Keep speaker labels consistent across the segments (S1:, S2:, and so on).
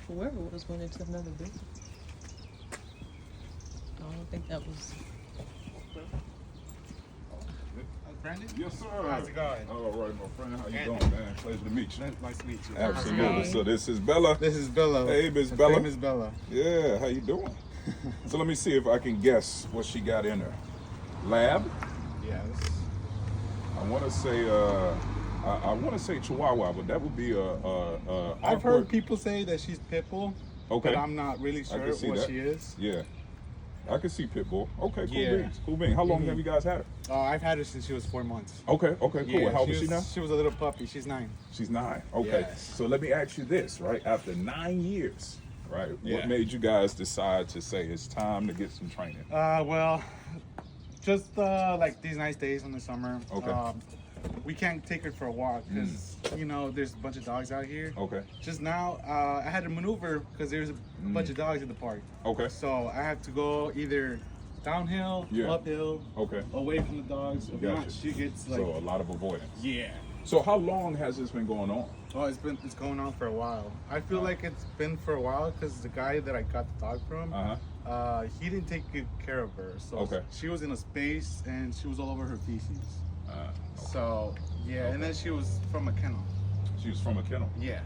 S1: whoever was went into another building. I don't think that was.
S2: Brandon?
S3: Yes, sir.
S2: How's it going?
S3: All right, my friend. How you doing, man? Pleasure to meet you.
S2: Nice to meet you.
S3: Absolutely.
S1: Hi.
S3: So this is Bella.
S2: This is Bella.
S3: Hey, Miss
S2: Her
S3: Bella.
S2: name is Bella.
S3: Yeah, how you doing? So let me see if I can guess what she got in her. Lab?
S2: Yes.
S3: I want to say I want to say Chihuahua, but that would be
S2: I've heard people say that she's Pitbull,
S3: Okay.
S2: but I'm not really
S3: I
S2: sure
S3: can see
S2: what
S3: that.
S2: she is.
S3: Yeah. I can see Pitbull. Okay, cool
S2: Yeah.
S3: beans. Cool beans. How long have you guys had her?
S2: I've had her since she was 4 months.
S3: Okay, cool. How old is she now?
S2: She was a little puppy. She's 9.
S3: She's 9. Okay.
S2: Yes.
S3: So let me ask you this, right? After 9 years, right?
S2: Yeah.
S3: What made you guys decide to say it's time to get some training?
S2: Well, just like these nice days in the summer.
S3: Okay.
S2: We can't take her for a walk because there's a bunch of dogs out here.
S3: Okay.
S2: Just now, I had to maneuver because there's a bunch of dogs in the park.
S3: Okay.
S2: So I have to go either downhill,
S3: Yeah.
S2: uphill,
S3: Okay.
S2: away from the dogs. If
S3: Gotcha.
S2: not, she gets like
S3: So a lot of avoidance.
S2: yeah.
S3: So how long has this been going on?
S2: Oh, it's going on for a while. I feel like it's been for a while because the guy that I got the dog from, he didn't take good care of her. So
S3: Okay.
S2: she was in a space and she was all over her feces.
S3: Okay.
S2: So yeah, and then she was from a kennel.
S3: She was from a kennel.
S2: Yeah,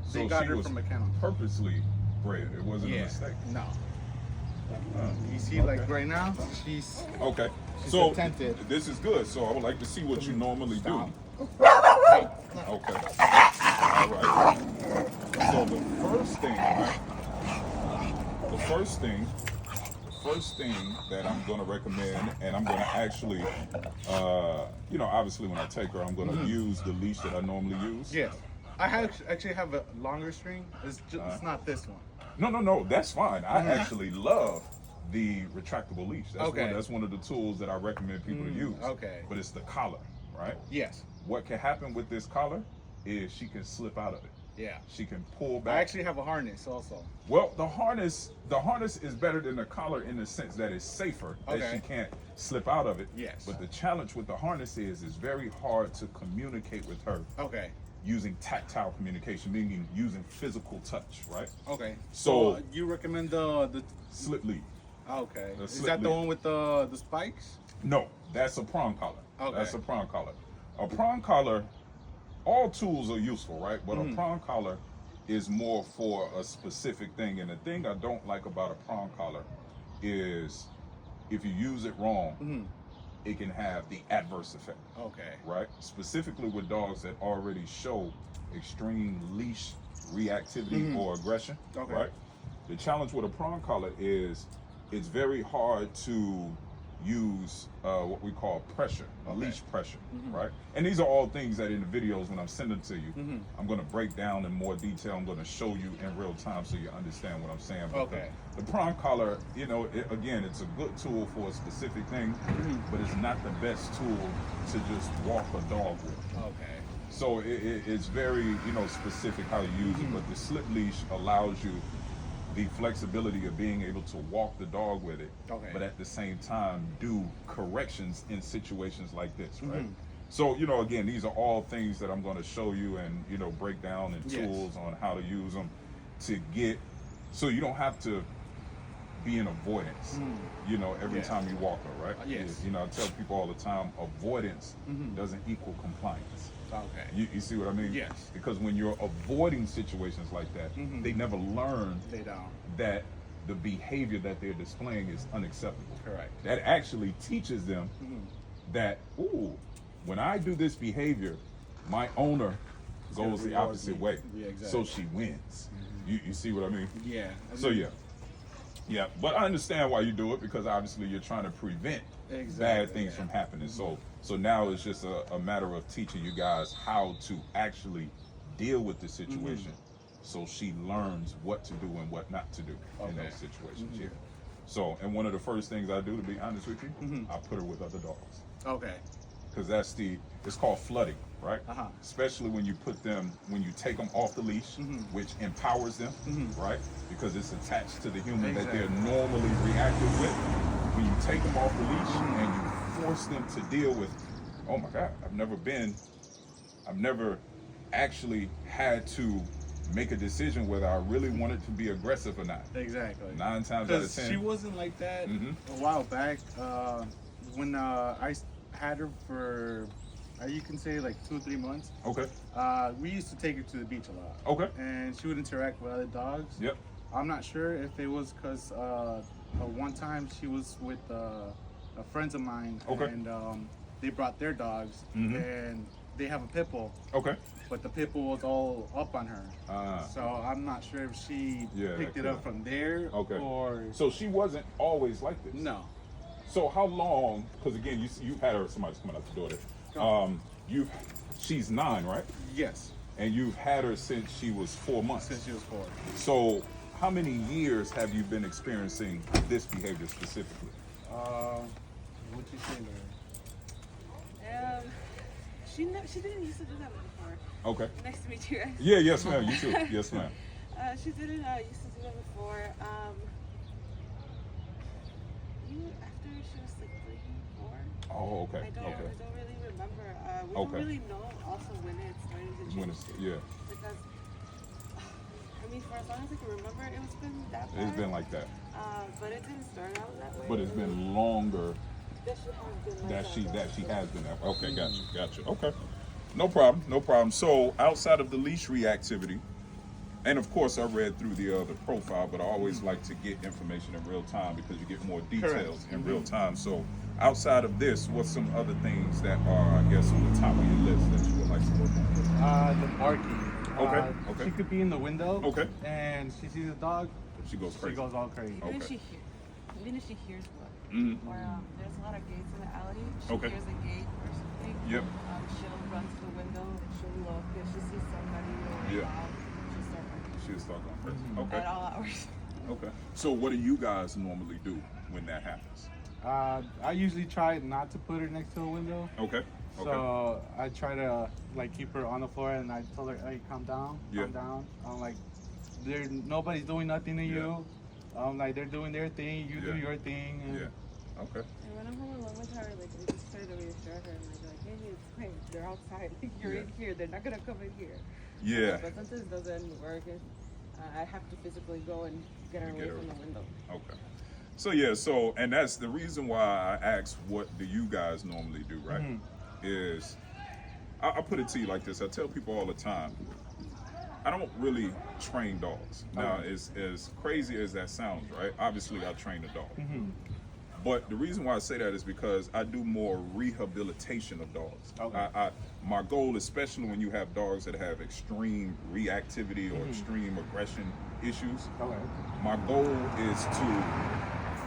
S3: So
S2: they got
S3: she
S2: her
S3: was
S2: from a kennel.
S3: purposely bred. It wasn't a mistake.
S2: No.
S3: Uh,
S2: You see, like right now, she's
S3: Okay.
S2: She's
S3: So
S2: attentive.
S3: this is good. So I would like to see what you normally
S2: Stop.
S3: do. Okay. All right. So the first thing, right? The first thing that I'm going to recommend, and I'm going to actually, obviously when I take her, I'm going to use the leash that I normally use.
S2: yeah. I actually have a longer string. It's not this one.
S3: No, that's fine. I actually love the retractable leash.
S2: Okay.
S3: That's one of the tools that I recommend people to use.
S2: Okay.
S3: But it's the collar, right?
S2: Yes.
S3: What can happen with this collar is she can slip out of it.
S2: Yeah.
S3: She can pull
S2: I
S3: back.
S2: actually have a harness also.
S3: Well, the harness is better than the collar in the sense that it's safer, that
S2: Okay.
S3: she can't slip out of it.
S2: Yes.
S3: But the challenge with the harness is it's very hard to communicate with her
S2: Okay.
S3: using tactile communication, meaning using physical touch, right?
S2: Okay.
S3: So-
S2: you recommend the
S3: Slip lead.
S2: okay.
S3: The
S2: Is
S3: slip
S2: that the
S3: lead.
S2: one with the spikes?
S3: No, that's a prong collar.
S2: Okay.
S3: That's a prong collar. A prong collar, all tools are useful, right? But a prong collar is more for a specific thing. And the thing I don't like about a prong collar is if you use it wrong, it can have the adverse effect,
S2: Okay.
S3: right? Specifically with dogs that already show extreme leash reactivity or aggression,
S2: Okay.
S3: right? The challenge with a prong collar is it's very hard to use what we call pressure, leash pressure, right? And these are all things that in the videos when I'm sending to you, I'm going to break down in more detail. I'm going to show you in real time so you understand what I'm saying. But
S2: Okay.
S3: The prong collar, again, it's a good tool for a specific thing, but it's not the best tool to just walk a dog with.
S2: Okay.
S3: So it's very, specific how you use it. But the slip leash allows you the flexibility of being able to walk the dog with it,
S2: Okay.
S3: but at the same time do corrections in situations like this, right? So, again, these are all things that I'm going to show you and, break down and
S2: Yes.
S3: tools on how to use them to get, so you don't have to be in avoidance, every
S2: Yeah.
S3: time you walk her, right?
S2: Yes.
S3: I tell people all the time, avoidance doesn't equal compliance.
S2: Okay.
S3: You see what I mean?
S2: Yes.
S3: Because when you're avoiding situations like that, they never learn
S2: Lay down.
S3: that the behavior that they're displaying is unacceptable.
S2: Correct.
S3: That actually teaches them that, when I do this behavior, my owner
S2: gonna
S3: goes the
S2: reward
S3: opposite
S2: me.
S3: way.
S2: Yeah, exactly.
S3: So she wins. You see what I mean?
S2: Yeah.
S3: So yeah, but I understand why you do it because obviously you're trying to prevent bad
S2: Exactly,
S3: things from happening. So now it's just a matter of teaching you guys how to actually deal with the situation, so she learns what to do and what not to do in
S2: Okay.
S3: those situations. Yeah. So, and one of the first things I do, to be honest with you, I put her with other dogs
S2: Okay.
S3: because it's called flooding, right?
S2: Uh-huh.
S3: Especially when you take them off the leash, which empowers them, right? Because it's attached to the human that they're
S2: Exactly.
S3: normally reactive with. When you take them off the leash and you force them to deal with, oh my God, I've never actually had to make a decision whether I really wanted to be aggressive or not.
S2: Exactly.
S3: 9 times out of 10.
S2: She wasn't like that a while back. When I had her for, you can say like 2 or 3 months.
S3: Okay.
S2: We used to take her to the beach a lot.
S3: Okay.
S2: And she would interact with other dogs.
S3: Yep.
S2: I'm not sure if it was because one time she was with friends of mine.
S3: Okay.
S2: And they brought their dogs. And they have a pit bull.
S3: Okay.
S2: But the pit bull was all up on her. So I'm not sure if she picked it up from there.
S3: Okay.
S2: Or
S3: so she wasn't always like this.
S2: No.
S3: So how long? Because again, you've had her. Somebody's coming out the door there. She's 9, right?
S2: Yes.
S3: And you've had her since she was 4 months.
S2: Since she was 4.
S3: So how many years have you been experiencing this behavior specifically?
S2: What'd you say, Larry?
S4: She didn't used to do that before.
S3: Okay.
S4: Nice to meet you guys.
S3: Yeah, yes ma'am, you too. Yes ma'am.
S4: She didn't used to do that before. After she was like 3, 4.
S3: Oh, okay.
S4: I don't really remember. We don't really know also when it started to change. Because I mean, for as long as I can remember, it's been that bad.
S3: It's been like that.
S4: But it didn't start out that way.
S3: But it's been longer
S4: that she
S3: has been that way. Okay, gotcha. Okay. No problem. So outside of the leash reactivity, and of course I read through the profile, but I always like to get information in real time because you get more details in real time. So outside of this, what's some other things that are, I guess, on the top of your list that you would like to work on?
S2: The barking.
S3: Okay.
S2: She could be in the window.
S3: Okay.
S2: And she sees a dog.
S3: She goes crazy.
S2: She goes all crazy.
S4: Even if she hears one, or there's a lot of gates in the alley. She hears a gate or something.
S3: Yep.
S4: She'll run to the window and she'll look. If she sees somebody or a dog, she'll start
S3: going crazy. Okay.
S4: At all hours.
S3: Okay. So what do you guys normally do when that happens?
S2: I usually try not to put her next to a window.
S3: Okay.
S2: So I try to like keep her on the floor, and I tell her, "Hey, calm down, calm down." I'm like, nobody's doing nothing to you. Like they're doing their thing, you do your thing. And
S3: Okay.
S4: And when I'm home alone with her, like we just try to reassure her and like, hey, it's fine. They're outside. You're in here. They're not gonna come in here.
S3: Yeah.
S4: But sometimes it doesn't work. I have to physically go and get her away from the window.
S3: Okay. So and that's the reason why I asked, what do you guys normally do, right? Is I put it to you like this. I tell people all the time, I don't really train dogs. Now, as crazy as that sounds, right? Obviously, I train a dog. But the reason why I say that is because I do more rehabilitation of dogs. My goal, especially when you have dogs that have extreme reactivity or extreme aggression issues, my goal is to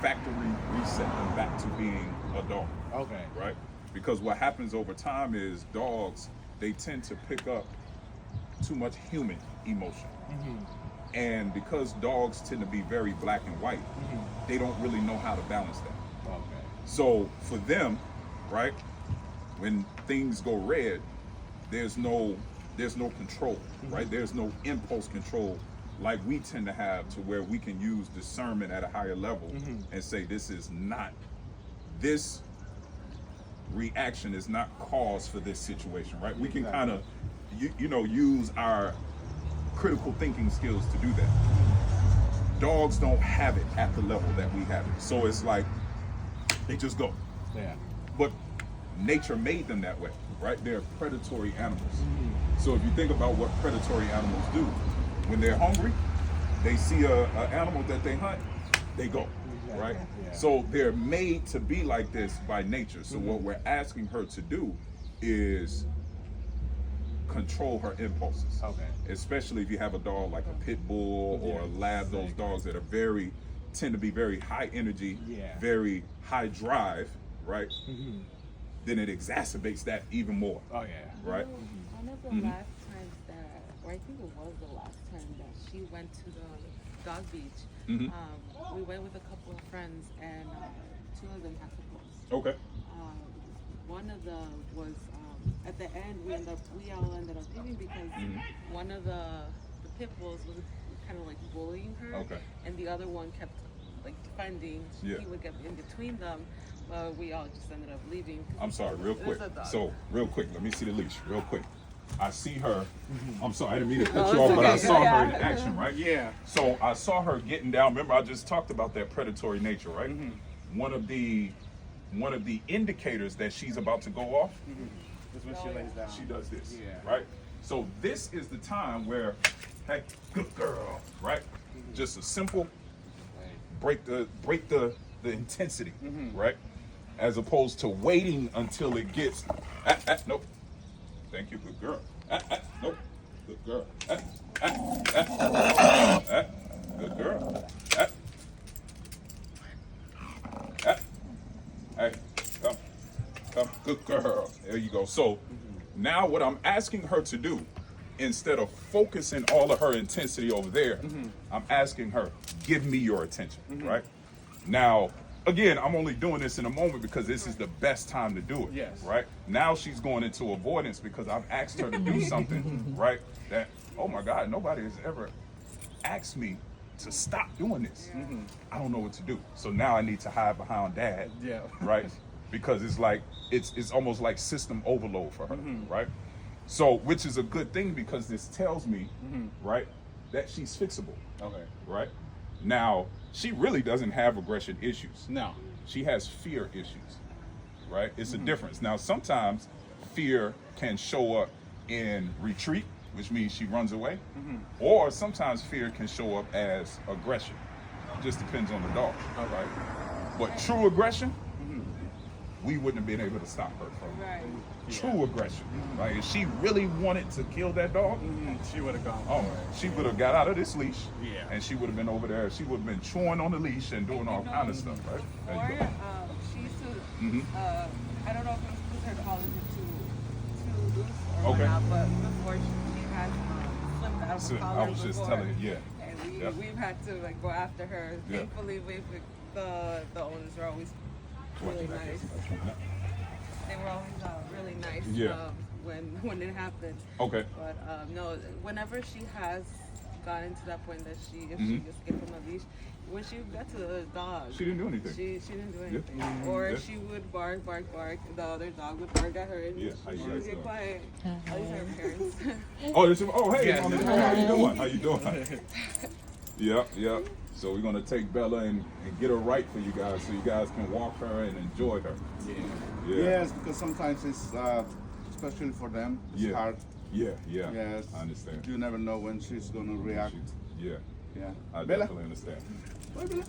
S3: factory reset them back to being a dog. Right? Because what happens over time is dogs, they tend to pick up too much human emotion. And because dogs tend to be very black and white, they don't really know how to balance that. So for them, right, when things go red, there's no control, right? There's no impulse control like we tend to have, to where we can use discernment at a higher level and say, this reaction is not cause for this situation, right? We can kind of, use our critical thinking skills to do that. Dogs don't have it at the level that we have it. So it's like, they just go. But nature made them that way, right? They're predatory animals. So if you think about what predatory animals do, when they're hungry, they see an animal that they hunt, they go, right? So they're made to be like this by nature. So what we're asking her to do is control her impulses. Especially if you have a dog like a pit bull or a lab, those dogs that are tend to be very high energy, very high drive, right? Then it exacerbates that even more. Right?
S4: One of the last times that, or I think it was the last time that she went to the dog beach, we went with a couple of friends, and 2 of them had pit bulls. One of them was, at the end, we all ended up leaving because one of the pit bulls was kind of like bullying her, and the other one kept like defending. He would get in between them, but we all just ended up leaving.
S3: I'm sorry, real quick. So real quick, let me see the leash real quick. I see her. I'm sorry, I didn't mean to cut
S4: Oh,
S3: you off,
S4: it's
S3: but I
S4: okay.
S3: saw her in
S4: Yeah.
S3: action, right?
S2: Yeah.
S3: So I saw her getting down. Remember, I just talked about that predatory nature, right? One of the indicators that she's about to go off,
S2: That's when she lays down.
S3: she does this,
S2: Yeah.
S3: right? So this is the time where, hey, good girl, right? Just a simple break the intensity, right? As opposed to waiting until it gets, nope. Thank you, good girl. Nope, good girl. Good girl. Hey, come, good girl. There you go. So now what I'm asking her to do, instead of focusing all of her intensity over there, I'm asking her, give me your attention, right? Now, again, I'm only doing this in a moment because this is the best time to do it,
S2: Yes.
S3: right? Now she's going into avoidance because I've asked her to do something, right? That, oh my God, nobody has ever asked me to stop doing this. I don't know what to do. So now I need to hide behind dad,
S2: Yeah.
S3: right? Because it's like, it's almost like system overload for her, right? So, which is a good thing because this tells me, right, that she's fixable,
S2: Okay.
S3: right? Now, she really doesn't have aggression issues.
S2: No.
S3: She has fear issues, right? It's a difference. Now, sometimes fear can show up in retreat, which means she runs away, or sometimes fear can show up as aggression. It just depends on the dog, right? But true aggression, we wouldn't have been able to stop her from
S4: Right.
S3: true aggression. Like if she really wanted to kill that dog,
S2: She would have gone.
S3: oh, she would have got out of this leash,
S2: Yeah.
S3: and she would have been over there. She would have been chewing on the leash and doing all kind of stuff, right? There you
S4: Before,
S3: go.
S4: she used to, I don't know if it was because her collars were too loose or
S3: Okay.
S4: whatnot, but before she had slipped out of
S3: So
S4: her
S3: I
S4: collars
S3: was just
S4: before.
S3: telling you, yeah.
S4: And
S3: Yeah.
S4: we've had to like go after her.
S3: Yeah.
S4: Thankfully, the owners are always really nice. They were always really nice
S3: Yeah.
S4: when it happened.
S3: Okay.
S4: But no, whenever she has gotten to that point that if she escaped from a leash, when she got to the dog,
S3: She didn't do anything.
S4: She didn't do anything. Or
S3: Yeah.
S4: she would bark. The other dog would bark at her, and
S3: Yeah, how you
S4: she
S3: guys
S4: would get
S3: doing?
S4: quiet. At least her parents.
S3: Oh, hey,
S2: Yes.
S3: Mommy, how you doing? How you doing? Yeah. So we're gonna take Bella and get her right for you guys, so you guys can walk her and enjoy her. Yeah.
S5: Yes, because sometimes it's, especially for them, it's
S3: Yeah.
S5: hard.
S3: Yeah.
S5: Yes.
S3: I understand.
S5: You never know when she's going to react.
S3: Yeah,
S5: Yeah.
S3: I
S5: Bella.
S3: definitely understand.
S5: Bye, Bella.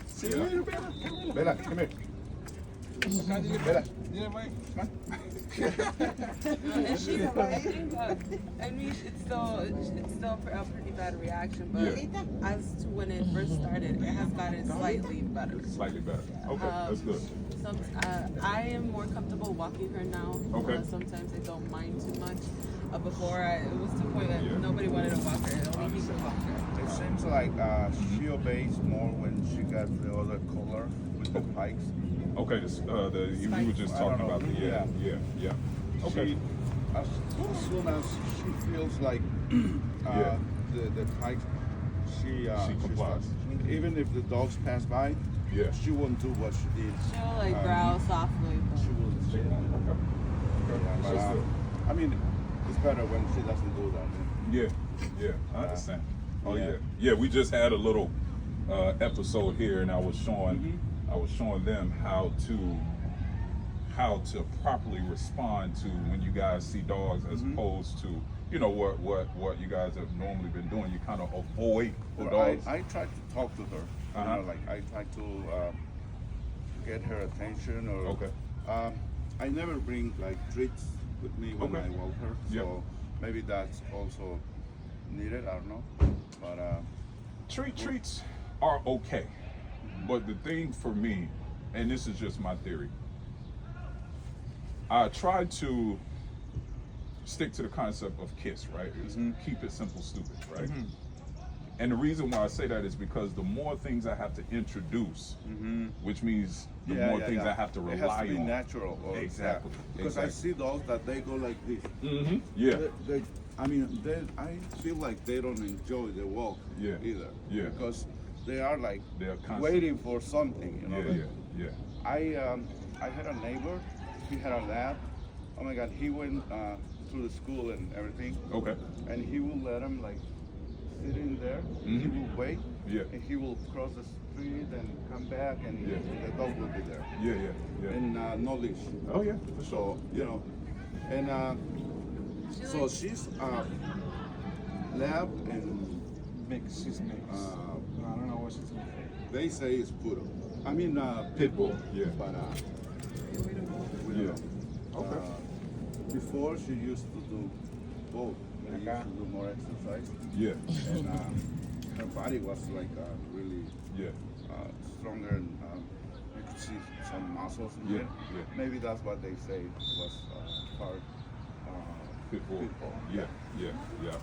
S5: See
S3: Yeah.
S5: you later, Bella. Bella, come here. Bella. Yeah, Mike. Come on.
S4: And she, I think, I mean, it's still a pretty bad reaction, but
S3: Yeah.
S4: as to when it first started, it has gotten slightly better.
S3: Slightly better. Okay, that's good.
S4: I am more comfortable walking her now.
S3: Okay.
S4: Sometimes I don't mind too much. Before, it was to the point that
S3: Yeah.
S4: nobody wanted to walk her. Only he could walk her.
S5: It seems like she obeys more when she got the other collar with the pikes.
S3: Okay, we were just
S5: I
S3: talking
S5: don't know.
S3: about the yeah. Okay.
S5: She, as soon as she feels like
S3: Yeah.
S5: the pikes, she
S3: complies.
S5: stops. Even if the dogs pass by,
S3: Yeah.
S5: she won't do what she did.
S4: She'll like growl softly.
S5: She will stay.
S3: Okay.
S5: Yeah, but,
S3: That's good.
S5: I mean, it's better when she doesn't do that.
S3: Yeah, I understand. Oh yeah. We just had a little episode here, and I was showing them how to properly respond to when you guys see dogs, as opposed to what you guys have normally been doing. You kind of avoid the
S5: But
S3: dogs.
S5: I try to talk to her.
S3: Uh-huh.
S5: You know, like I try to get her attention, or
S3: Okay.
S5: I never bring like treats with me when
S3: Okay.
S5: I walk her, so
S3: Yep.
S5: maybe that's also needed. I don't know, but
S3: Treats are okay, but the thing for me, and this is just my theory, I try to stick to the concept of KISS, right? It's keep it simple, stupid, right? And the reason why I say that is because the more things I have to introduce, which means the more things I have to
S5: it
S3: rely
S5: has to be
S3: on.
S5: natural. Or,
S3: Exactly.
S5: Because I see dogs that they go like this.
S3: Yeah.
S5: I feel like they don't enjoy the walk
S3: Yeah.
S5: either.
S3: Yeah.
S5: Because they are like
S3: They're constant.
S5: waiting for something. You know.
S3: Yeah.
S5: I had a neighbor. He had a lab. Oh my God! He went through the school and everything.
S3: Okay.
S5: And he will let him like sit in there. He
S3: Mhm.
S5: will wait.
S3: Yeah.
S5: And he will cross the street and come back, and
S3: Yeah.
S5: the dog will be there.
S3: Yeah.
S5: And no leash.
S3: Oh yeah, for sure.
S5: So you know, and so she's lab and
S2: Mix. She's mixed. I don't know what she's mixed.
S5: they say it's poodle. I mean pit bull.
S3: Yeah.
S5: But we don't
S3: Yeah.
S5: know.
S3: Okay.
S5: Before she used to do both. She used to do more exercise,
S3: Yeah.
S5: and her body was like really
S3: Yeah.
S5: stronger, and you could see some muscles in
S3: Yeah,
S5: it.
S3: yeah.
S5: Maybe that's what they say was part
S3: Pit bull.
S5: pit bull.
S3: Yeah.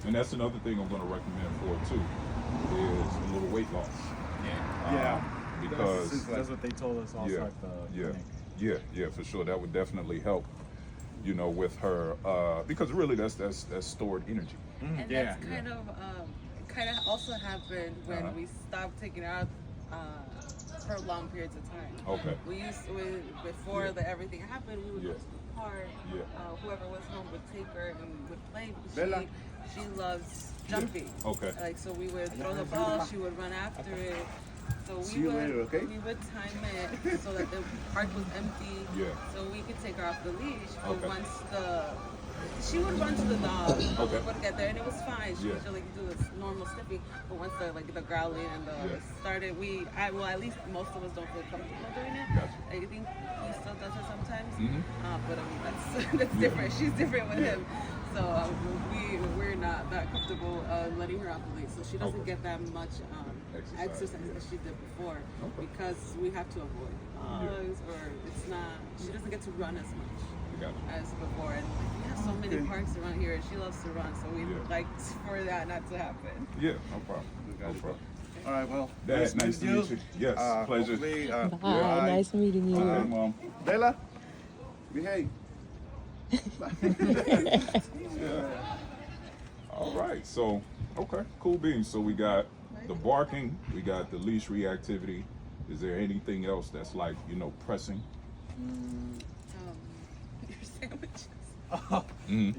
S3: And that's another thing I'm going to recommend for it too, is a little weight loss.
S2: Yeah.
S3: Because
S2: That's what they told us also at the clinic.
S3: Yeah, for sure. That would definitely help, you know, with her, because really that's stored energy.
S4: And
S2: Yeah.
S4: that's kind of also happened when we stopped taking her out for long periods of time.
S3: Okay.
S4: We used to, before everything happened, we would go
S3: Yeah.
S4: to the park.
S3: Yeah.
S4: Whoever was home would take her and would play
S5: Bella.
S4: because she loves jumping.
S3: Okay.
S4: Like, so we would throw the ball, she would run after it. So
S5: See
S4: we
S5: you
S4: would
S5: later, okay?
S4: we would time it so that the park was empty.
S3: Yeah.
S4: So we could take her off the leash. But
S3: Okay.
S4: once she would run to the dog,
S3: Okay.
S4: we would get there and it was fine. She
S3: Yeah.
S4: would like do this normal sniffing. But once the growling and
S3: Yeah.
S4: started, well, at least most of us don't feel comfortable doing it.
S3: Gotcha.
S4: I think he still does it sometimes.
S3: Mhm.
S4: But I mean that's different. She's different with him. So we're not that comfortable letting her off the leash. So she doesn't
S3: Okay.
S4: get that much exercise as she did before because we have to avoid bugs or she doesn't get to run as much
S3: Gotcha.
S4: as before. And we have so many parks around here and she loves to run, so we like for that not to happen.
S3: Yeah, no problem. No
S5: got it.
S3: problem.
S5: All right, well,
S3: Dad, nice to meet you. Yes, pleasure.
S5: hopefully,
S1: Bye. Nice meeting you.
S3: Okay, Mom.
S5: Bella, behave.
S3: All right, so, okay, cool beans. So we got the barking, we got the leash reactivity. Is there anything else that's like, you know, pressing?
S4: Your sandwiches.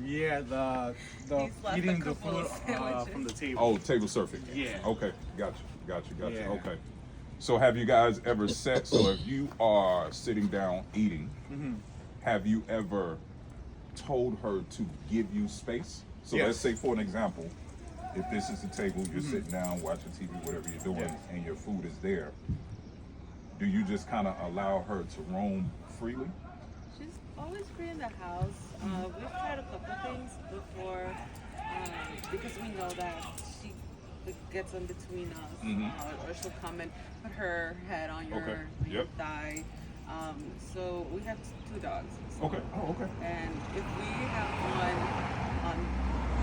S2: Yeah, the
S4: He's left a
S2: eating the
S4: couple
S2: food
S4: of sandwiches.
S2: from the table.
S3: Oh, table surfing.
S2: Yeah.
S3: Okay, gotcha.
S2: Yeah.
S3: Okay. So have you guys ever sat, so if you are sitting down eating, have you ever told her to give you space? So
S2: Yes.
S3: let's say, for an example, if this is the table, you're sitting down, watching TV, whatever you're doing,
S2: Yeah.
S3: and your food is there, do you just kind of allow her to roam freely?
S4: She's always free in the house. We've tried a couple things before because we know that she gets in between us, or she'll come and put her head on your,
S3: Okay.
S4: your
S3: Yep.
S4: thigh. So we have 2 dogs.
S3: Okay. Oh, okay.
S4: And if we have one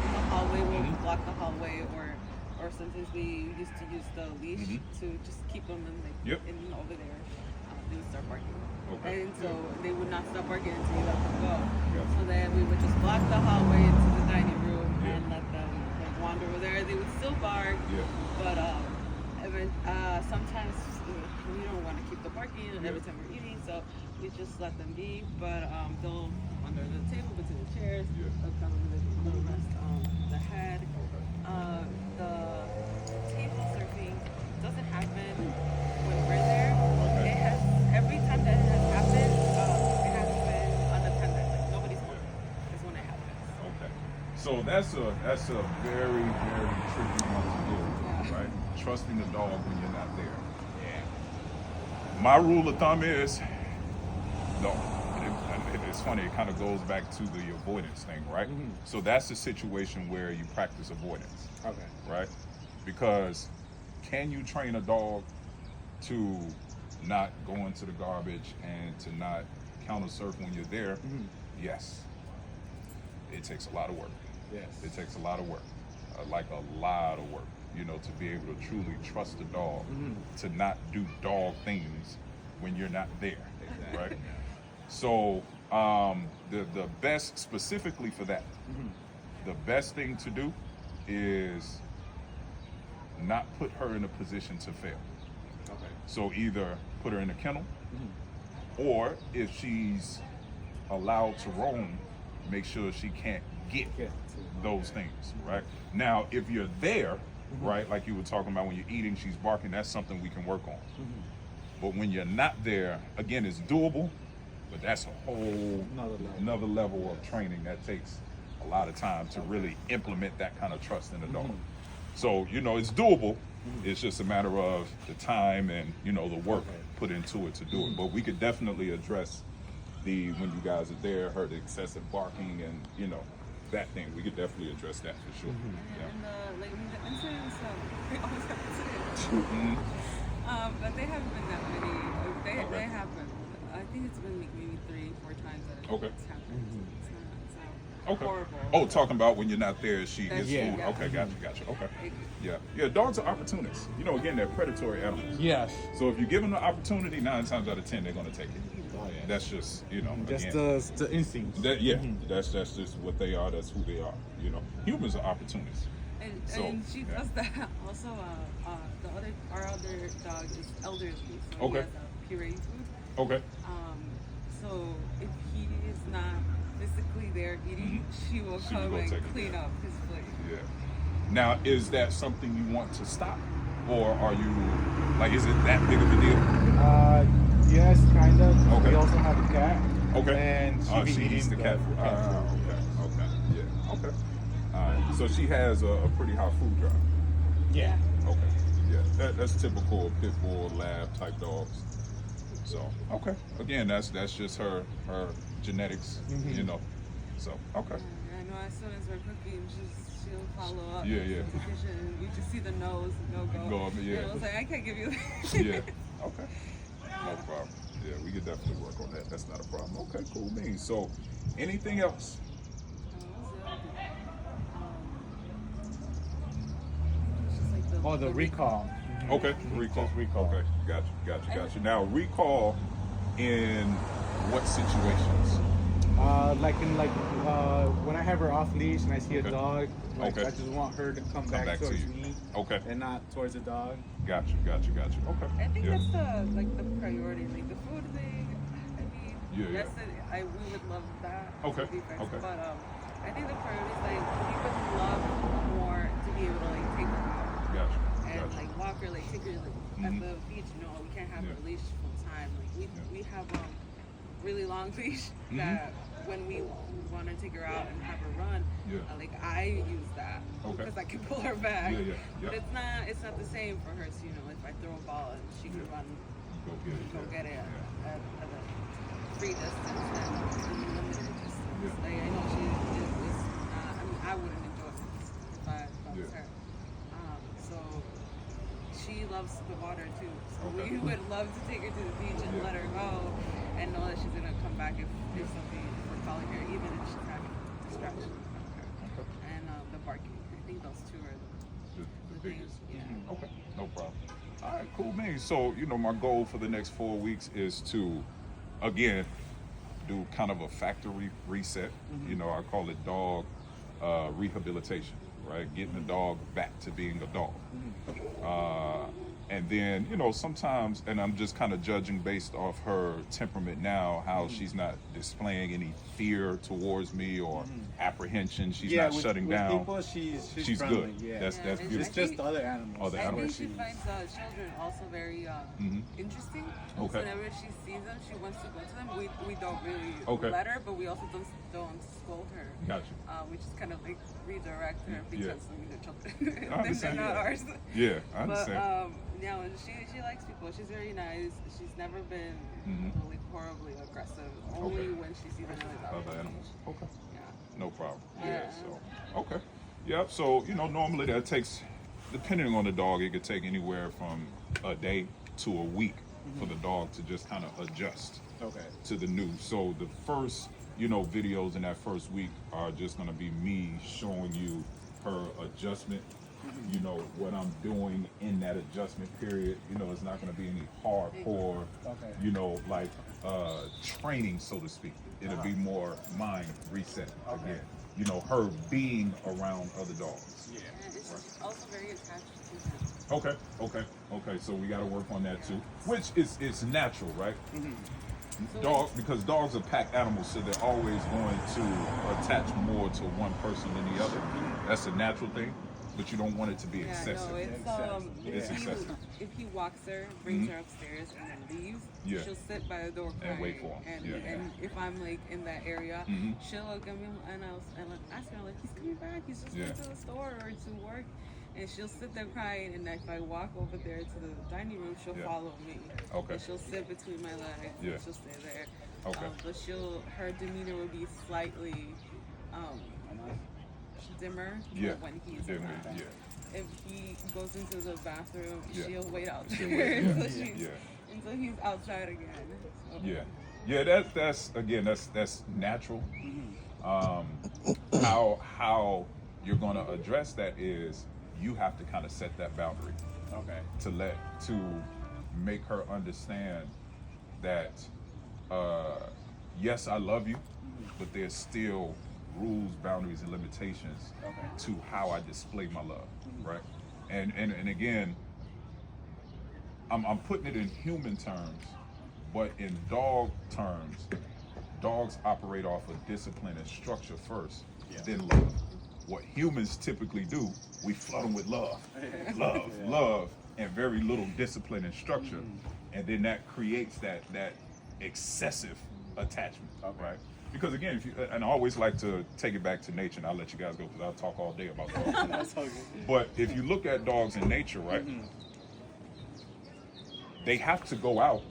S4: in the hallway, we'll block the hallway, or sometimes we used to use the leash to just keep them
S3: Yep.
S4: in over there. They would start barking.
S3: Okay.
S4: And so they would not stop barking until you let them go.
S3: Gotcha.
S4: So then we would just block the hallway into the dining room
S3: Yeah.
S4: and let them wander over there. They would still bark,
S3: Yeah.
S4: but sometimes we don't want to keep the barking every time we're eating, so we just let them be. But they'll under the table, between the chairs,
S3: Yeah.
S4: they'll come and they'll rest on the head. The table surfing doesn't happen when we're there.
S3: Okay.
S4: It has every time that it has happened, it has been unattended. Like nobody's home is when it happens.
S3: Okay. So that's a very, very tricky one to do,
S4: Yeah.
S3: right? Trusting a dog when you're not there. Yeah. My rule of thumb is no. It's funny, it kind of goes back to the avoidance thing, right? So that's the situation where you practice avoidance,
S2: Okay.
S3: right? Because can you train a dog to not go into the garbage and to not counter surf when you're there? Yes. It takes a lot of work.
S2: Yes.
S3: It takes a lot of work, like a lot of work, you know, to be able to truly trust a dog to not do dog things when you're not there, right? So the best, specifically for that, the best thing to do is not put her in a position to fail.
S2: Okay.
S3: So either put her in a kennel, or if she's allowed to roam, make sure she can't get those things, right? Now, if you're there, right, like you were talking about when you're eating, she's barking, that's something we can work on. But when you're not there, again, it's doable, but that's a whole another level of training that takes a lot of time to really implement that kind of trust in a dog. So, you know, it's doable. It's just a matter of the time and, you know, the work put into it to do it. But we could definitely address the, when you guys are there, her the excessive barking and, you know, that thing. We could definitely address that for sure.
S4: And like the incidents, we always have incidents. But they haven't been that many. They happen. I think it's been like maybe 3-4 times that it's happened. It's not horrible.
S3: Oh, talking about when you're not there, she gets food.
S4: Yeah.
S3: Okay, gotcha. Okay. Yeah, dogs are opportunists. You know, again, they're predatory animals.
S2: Yes.
S3: So if you give them the opportunity, 9 times out of 10, they're going to take it. That's just, you know,
S2: Just
S3: again,
S2: the instincts.
S3: that's just what they are. That's who they are. You know, humans are opportunists.
S4: And she does that. Also, our other dog is elderly, so he has a puree food.
S3: Okay.
S4: So if he is not physically there eating, she will come and clean up his plate.
S3: Yeah. Now, is that something you want to stop, or are you like, is it that big of a deal?
S2: Yes, kind of.
S3: Okay.
S2: We also have a cat.
S3: Okay.
S2: And
S3: she eats the cat food. Okay. Yeah. Okay. So she has a pretty high food drive.
S2: Yeah.
S3: Okay. Yeah. That's typical pit bull lab type dogs. So okay. Again, that's just her genetics. You know. So okay.
S4: I know as soon as we're cooking, she'll follow up.
S3: Yeah.
S4: In the kitchen, you just see the nose go.
S3: Go up, yeah.
S4: And I was like, I can't give you that.
S3: Yeah. Okay. No problem. Yeah, we could definitely work on that. That's not a problem. Okay, cool beans. So, anything else?
S2: The recall.
S3: Okay, recall.
S2: Just recall.
S3: Okay, gotcha. Now, recall in what situations?
S2: When I have her off leash and I see a dog, I just want her to come back towards
S3: to
S2: me.
S3: Okay.
S2: And not towards the dog.
S3: Gotcha. Okay.
S4: I think that's the priority, like the food thing. I mean, yes, we would love that.
S3: Okay.
S4: But I think the priority is like we would love more to be able to like take her out. And like walk her, like take her at the beach. You know, we can't have her leash full time. Like we have really long leash that when we want to take her out and have her run, like I use that because I can pull her back. But it's not the same for her. So you know, if I throw a ball and she can run, go get it at a free distance and limited distance. Like I know she is not. I mean, I wouldn't enjoy it if I was her. So she loves the water too. So we would love to take her to the beach and let her go and know that she's gonna come back if something we're calling her, even if she's having distraction. And the barking. I think those two are the
S3: biggest.
S4: things. Yeah.
S3: Okay, no problem. All right, cool beans. So, you know, my goal for the next 4 weeks is to, again, do kind of a factory reset. You know, I call it dog rehabilitation, right? Getting the dog back to being a dog. And then, you know, sometimes, and I'm just kind of judging based off her temperament now, how she's not displaying any fear towards me or apprehension. She's not shutting down.
S2: People, she's
S3: friendly.
S2: Good. Yeah.
S3: That's beautiful.
S2: It's just the other animals.
S4: I think she finds children also very interesting. So whenever she sees them, she wants to go to them. We don't really let her, but we also don't scold her.
S3: Gotcha.
S4: We just kind of like redirect her because they're children.
S3: They're
S4: not ours.
S3: Yeah, I understand.
S4: But yeah, she likes people. She's very nice. She's never been like horribly aggressive. Only when she sees another animals.
S3: Okay.
S4: Yeah.
S3: No problem. Yeah. So okay. Yep. So you know, normally that takes, depending on the dog, it could take anywhere from a day to a week for the dog to just kind of adjust to the new. So the first, you know, videos in that first week are just going to be me showing you her adjustment. You know, what I'm doing in that adjustment period. You know, it's not going to be any hardcore, you know, like training, so to speak. It'll be more mind reset again. You know, her being around other dogs.
S4: Yeah, and she's also very attached to him.
S3: Okay. So we got to work on that too, which is natural, right? Because dogs are pack animals, so they're always going to attach more to one person than the other. That's a natural thing, but you don't want it to be excessive.
S4: No,
S3: It's excessive.
S4: if he walks her, brings her upstairs, and then leaves, she'll sit by the door crying.
S3: And wait for him.
S4: And if I'm like in that area, she'll look at me and I'll ask her like, he's coming back. He's just went to the store or to work. And she'll sit there crying, and if I walk over there to the dining room, she'll follow me.
S3: Okay.
S4: And she'll sit between my legs, and she'll stay there.
S3: Okay.
S4: But her demeanor will be slightly dimmer when he's around. If he goes into the bathroom, she'll wait out there until he's outside again. So.
S3: Yeah. That's natural. How you're going to address that is you have to kind of set that boundary.
S2: Okay.
S3: To make her understand that yes, I love you, but there's still rules, boundaries, and limitations to how I display my love, right? And again, I'm putting it in human terms, but in dog terms, dogs operate off of discipline and structure first, then love. What humans typically do, we flood them with love, love, and very little discipline and structure, and then that creates that excessive attachment, right? Because again, and I always like to take it back to nature, and I'll let you guys go because I'll talk all day about dogs. But if you look at dogs in nature, right, they have to go out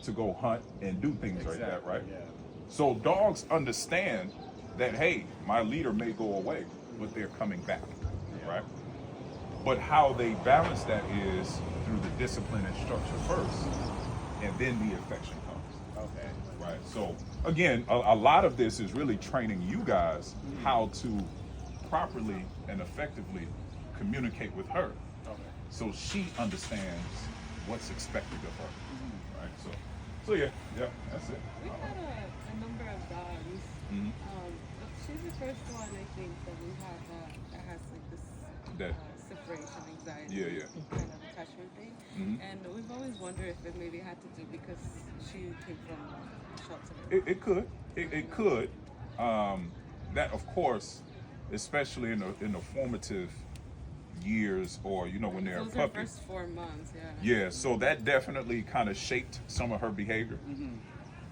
S3: to go hunt and do things like that, right? Yeah. So dogs understand that, hey, my leader may go away, but they're coming back, right? But how they balance that is through the discipline and structure first, and then the affection comes. Okay. Right. So again, a lot of this is really training you guys how to properly and effectively communicate with her, so she understands what's expected of her. Right. So yeah, that's it.
S4: We've had a number of dogs. She's the first one I think that we have that has like this separation anxiety kind of attachment thing. And we've always wondered if it maybe had to do because she came from a shelter.
S3: It could. It could. That of course, especially in the formative years, or when they're
S4: Those
S3: puppies.
S4: Are first 4 months,
S3: Yeah, so that definitely kind of shaped some of her behavior.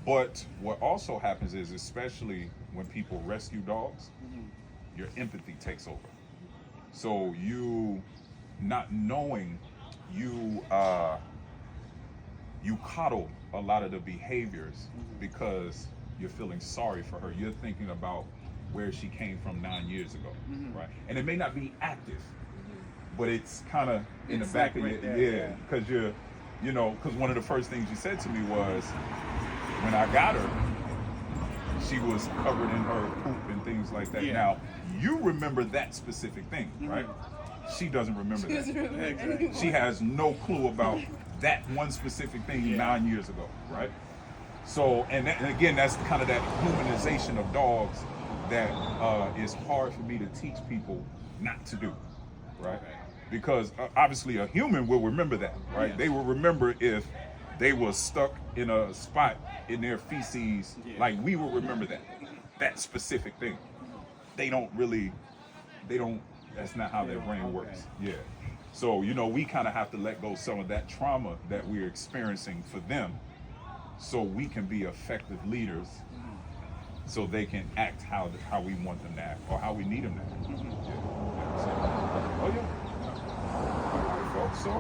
S3: But what also happens is, especially when people rescue dogs, your empathy takes over. So you, not knowing, you coddle a lot of the behaviors because you're feeling sorry for her. You're thinking about where she came from 9 years ago, right? And it may not be active, but it's kind of in the back of your head, because because one of the first things you said to me was, when I got her, she was covered in her poop and things like that. Now, you remember that specific thing, right? She doesn't remember that. She has no clue about that one specific thing 9 years ago, right? So, and again, that's kind of that humanization of dogs that is hard for me to teach people not to do, right? Because obviously a human will remember that, right? They will remember if they were stuck in a spot in their feces, like we will remember that specific thing. They don't, that's not how their brain works. Yeah. So, we kind of have to let go some of that trauma that we're experiencing for them, so we can be effective leaders, so they can act how we want them to act, or how we need them to act. Oh yeah. All right, folks. So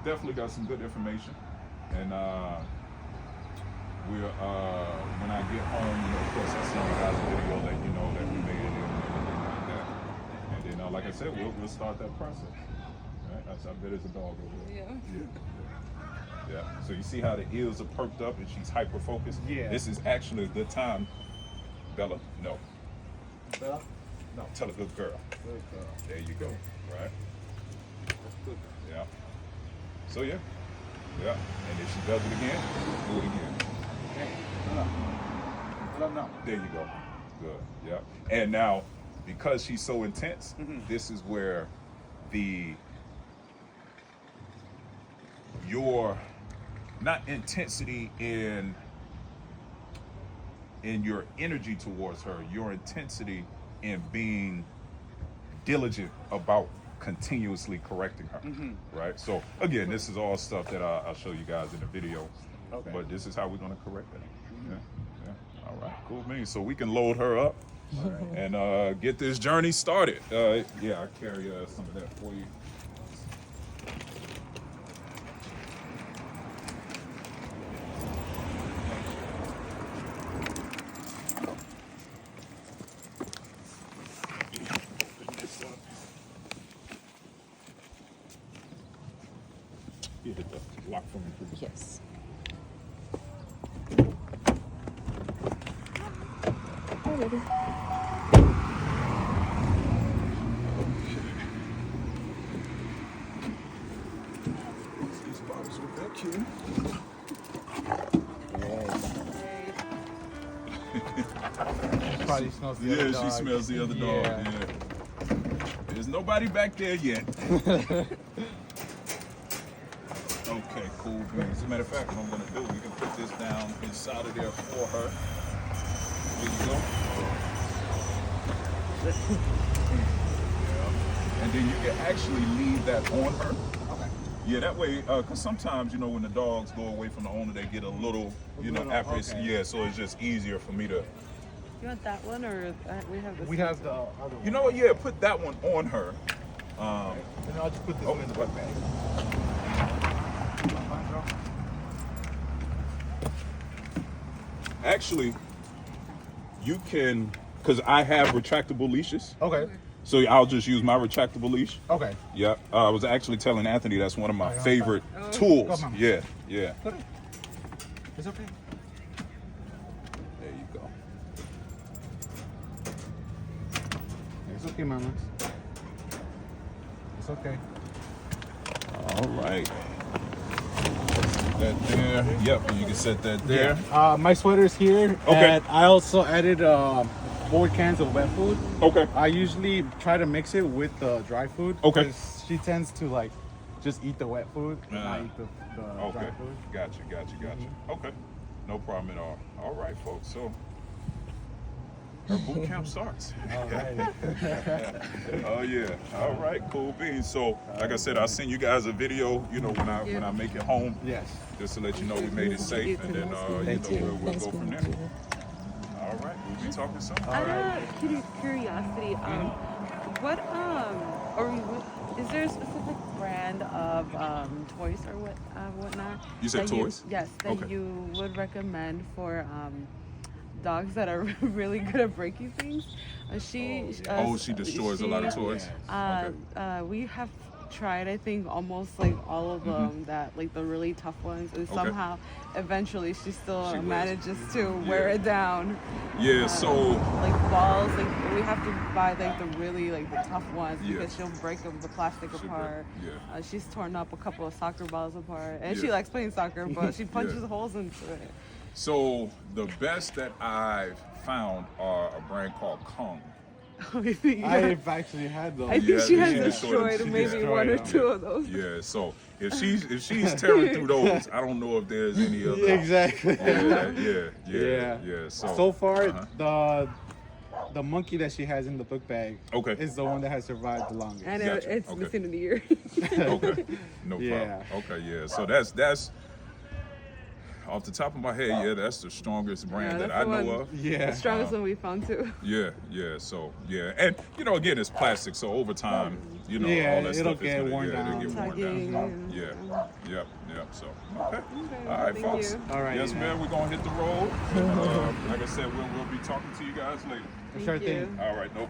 S3: definitely got some good information, and we're when I get home, of course, I send you guys a video, let you know that we made it in and everything like that. And then, like I said, we'll start that process. Right? That's how good is a dog over there. Yeah. So you see how the ears are perked up and she's hyper focused. Yeah. This is actually a good time. Bella, no.
S2: Bella? No.
S3: Tell a good girl.
S2: Good girl.
S3: There you go. Right.
S2: That's good.
S3: Yeah. So yeah. And if she does it again, do it again.
S2: Okay. Bella, no.
S3: There you go. Good. Yeah. And now, because she's so intense, this is where your not intensity in in your energy towards her, your intensity in being diligent about continuously correcting her, right? So again, this is all stuff that I'll show you guys in the video, but this is how we're going to correct that. Yeah. All right, cool, man. So we can load her up and get this journey started. Yeah, I'll carry some of that for you. You hit the lock for me, please.
S1: Yes. Alrighty.
S3: These bottles with that key.
S2: Probably smells the other dog.
S3: She smells the other dog. Yeah. There's nobody back there yet. Okay, cool. As a matter of fact, what I'm going to do, we can put this down inside of there for her. There you go. Yeah. And then you can actually leave that on her.
S2: Okay.
S3: Yeah, that way, because sometimes, you know, when the dogs go away from the owner, they get a little, apprehensive.
S2: okay.
S3: Yeah, so it's just easier for me to.
S4: You want that one or we have this?
S2: We have the other one.
S3: You know what? Yeah, put that one on her.
S2: And I'll just put this one in the book bag.
S3: Actually, you can, because I have retractable leashes.
S2: Okay.
S3: So I'll just use my retractable leash.
S2: Okay.
S3: Yeah. I was actually telling Anthony that's one of my
S2: yeah,
S3: favorite
S4: fine.
S3: tools.
S2: Come on.
S3: Yeah. Yeah.
S2: Put it. It's okay.
S3: There you go.
S2: It's okay, mama. It's okay.
S3: All right. That there. Yep. And you can set that there.
S2: My sweater's here.
S3: Okay.
S2: And I also added 4 cans of wet food.
S3: Okay.
S2: I usually try to mix it with the dry food.
S3: Okay.
S2: 'Cause she tends to like just eat the wet food and not eat the
S3: Okay.
S2: dry food.
S3: Gotcha. Okay. No problem at all. All right, folks. So her boot camp starts.
S2: All right.
S3: Oh yeah. All right. Cool beans. So, like I said, I'll send you guys a video. You know, when I make it home,
S2: Yes.
S3: just to let you know we made it safe, and then
S1: Thank you.
S3: we'll
S1: Nice
S3: go from there.
S1: meeting you.
S3: All right. We'll be talking soon.
S4: Out of curiosity, what is there a specific brand of toys or whatnot?
S3: You said
S4: that
S3: toys?
S4: Yes, that
S3: Okay.
S4: you would recommend for dogs that are really good at breaking things. She
S3: destroys a lot of toys.
S4: We have tried, I think, almost like all of them that like the really tough ones, and somehow eventually she still manages to wear it down.
S3: Yeah. So
S4: Like balls, like we have to buy like the really like the tough ones because she'll break the plastic apart. She's torn up a couple of soccer balls apart, and she likes playing soccer, but she punches holes into it.
S3: So the best that I've found are a brand called Kong.
S2: I've actually had those.
S4: I think she has
S3: she
S4: destroyed
S3: destroyed
S4: maybe
S3: them.
S4: one or two of those.
S3: Yeah. So if she's tearing through those, I don't know if there's any other.
S2: Exactly.
S3: Yeah.
S2: So far, the monkey that she has in the book bag is the one that has survived the longest.
S4: And
S3: Gotcha.
S4: it's missing an ear.
S3: Okay. No problem.
S2: Yeah.
S3: Okay. Yeah. So that's off the top of my head. Yeah, that's the strongest brand that
S4: that's
S3: I
S4: the
S3: know
S4: one.
S3: of.
S2: Yeah.
S4: The strongest one we found too.
S3: Yeah. So and again, it's plastic, so over time, all that
S2: it'll
S3: stuff
S2: get
S3: is
S2: worn
S3: it'll
S2: down.
S3: get worn
S4: Tugging
S3: down.
S4: and-
S3: Yeah. So okay. All right,
S4: Thank
S3: folks.
S4: you.
S2: All right.
S3: Yes, man. We're gonna hit the road. And, like I said, we'll be talking to you guys later.
S2: Sure
S4: Thank you.
S2: thing.
S3: All right. No problem.